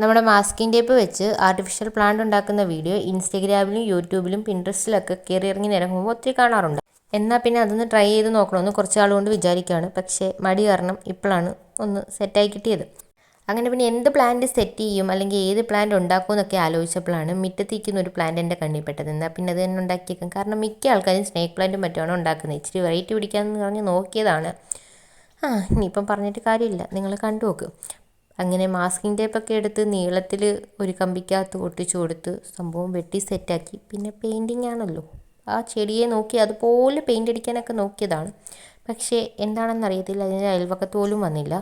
നമ്മുടെ masking tape വെച്ച് artificial plant ഉണ്ടാക്കുന്ന വീഡിയോ ഇൻസ്റ്റഗ്രാമിലും യൂട്യൂബിലും പിൻട്രസ്റ്റിലൊക്കെ കയറി ഇറങ്ങി നിരങ്ങുമ്പോൾ ഒത്തിരി കാണാറുണ്ട്. എന്നാൽ പിന്നെ അതൊന്ന് ട്രൈ ചെയ്ത് നോക്കണമെന്ന് കുറച്ച് ആളുകൊണ്ട് വിചാരിക്കുകയാണ്. പക്ഷേ മടി കാരണം ഇപ്പോഴാണ് ഒന്ന് സെറ്റായി കിട്ടിയത്. അങ്ങനെ പിന്നെ എന്ത് പ്ലാന്റ് സെറ്റ് ചെയ്യും അല്ലെങ്കിൽ ഏത് പ്ലാന്റ് ഉണ്ടാക്കും എന്നൊക്കെ ആലോചിച്ചപ്പോഴാണ് മുറ്റത്തിരിക്കുന്ന ഒരു പ്ലാന്റ് എൻ്റെ കണ്ണിൽ പെട്ടത്. എന്നാൽ പിന്നെ അത് തന്നെ ഉണ്ടാക്കിയേക്കാം. കാരണം മിക്ക ആൾക്കാരും സ്നേക്ക് പ്ലാന്റും മറ്റുമാണ് ഉണ്ടാക്കുന്നത്. ഇച്ചിരി വെറൈറ്റി പിടിക്കാമെന്ന് പറഞ്ഞ് നോക്കിയതാണ്. ഇനിയിപ്പം പറഞ്ഞിട്ട് കാര്യമില്ല, നിങ്ങൾ കണ്ടു നോക്ക്. അങ്ങനെ മാസ്കിംഗ് ടേപ്പൊക്കെ എടുത്ത് നീളത്തിൽ ഒരു കമ്പിക്കകത്ത് ഒട്ടിച്ചു കൊടുത്ത് സംഭവം വെട്ടി സെറ്റാക്കി. പിന്നെ പെയിൻറ്റിങ് ആണല്ലോ, ആ ചെടിയെ നോക്കി അതുപോലെ പെയിൻ്റ് അടിക്കാനൊക്കെ നോക്കിയതാണ്. പക്ഷേ എന്താണെന്നറിയത്തില്ല, അതിൻ്റെ അയൽവക്കത്ത് പോലും വന്നില്ല.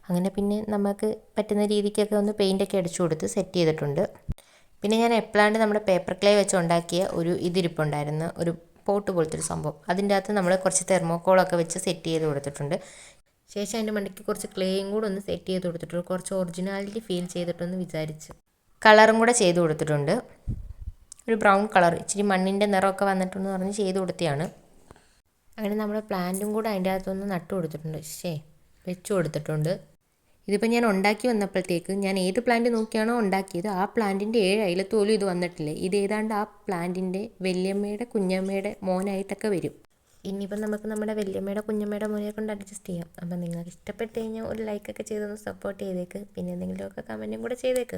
അങ്ങനെ പിന്നെ നമുക്ക് പറ്റുന്ന രീതിക്കൊക്കെ ഒന്ന് പെയിൻ്റൊക്കെ അടിച്ചു കൊടുത്ത് സെറ്റ് ചെയ്തിട്ടുണ്ട്. പിന്നെ ഞാൻ എപ്പോഴാണ്ട് നമ്മുടെ പേപ്പർ ക്ലേ വെച്ച് ഉണ്ടാക്കിയ ഒരു ഇതിരിപ്പുണ്ടായിരുന്നു, ഒരു പോട്ട് പോലത്തെ ഒരു സംഭവം. അതിൻ്റെ അകത്ത് നമ്മൾ കുറച്ച് തെർമോക്കോളൊക്കെ വെച്ച് സെറ്റ് ചെയ്ത് കൊടുത്തിട്ടുണ്ട്. ശേഷം അതിൻ്റെ മണ്ടയ്ക്ക് കുറച്ച് ക്ലേയും കൂടെ ഒന്ന് സെറ്റ് ചെയ്ത് കൊടുത്തിട്ടുണ്ട്. കുറച്ച് ഒറിജിനാലിറ്റി ഫീൽ ചെയ്തിട്ടൊന്ന് വിചാരിച്ച് കളറും കൂടെ ചെയ്ത് കൊടുത്തിട്ടുണ്ട്. ഒരു ബ്രൗൺ കളർ, ഇച്ചിരി മണ്ണിൻ്റെ നിറമൊക്കെ വന്നിട്ടെന്ന് പറഞ്ഞ് ചെയ്ത് കൊടുത്തതാണ്. അങ്ങനെ നമ്മൾ പ്ലാന്റും കൂടെ അതിൻ്റെ അകത്തൊന്ന് നട്ടു കൊടുത്തിട്ടുണ്ട്, വെച്ചു കൊടുത്തിട്ടുണ്ട്. ഇതിപ്പോൾ ഞാൻ ഉണ്ടാക്കി വന്നപ്പോഴത്തേക്ക് ഞാൻ ഏത് പ്ലാന്റ് നോക്കിയാണോ ഉണ്ടാക്കിയത് ആ പ്ലാന്റിൻ്റെ 7 അയലത്ത് പോലും ഇത് വന്നിട്ടില്ല. ഇത് ഏതാണ്ട് ആ പ്ലാന്റിൻ്റെ വല്യമ്മയുടെ കുഞ്ഞമ്മയുടെ മോനായിട്ടൊക്കെ വരും. ഇനിയിപ്പം നമുക്ക് നമ്മുടെ വല്യമ്മയുടെ കുഞ്ഞമ്മയുടെ മോനെ കൊണ്ട് അഡ്ജസ്റ്റ് ചെയ്യാം. അപ്പം നിങ്ങൾക്ക് ഇഷ്ടപ്പെട്ട് കഴിഞ്ഞാൽ ഒരു ലൈക്കൊക്കെ ചെയ്തൊന്ന് സപ്പോർട്ട് ചെയ്തേക്ക്. പിന്നെ എന്തെങ്കിലുമൊക്കെ കമൻറ്റും കൂടെ ചെയ്തേക്ക്.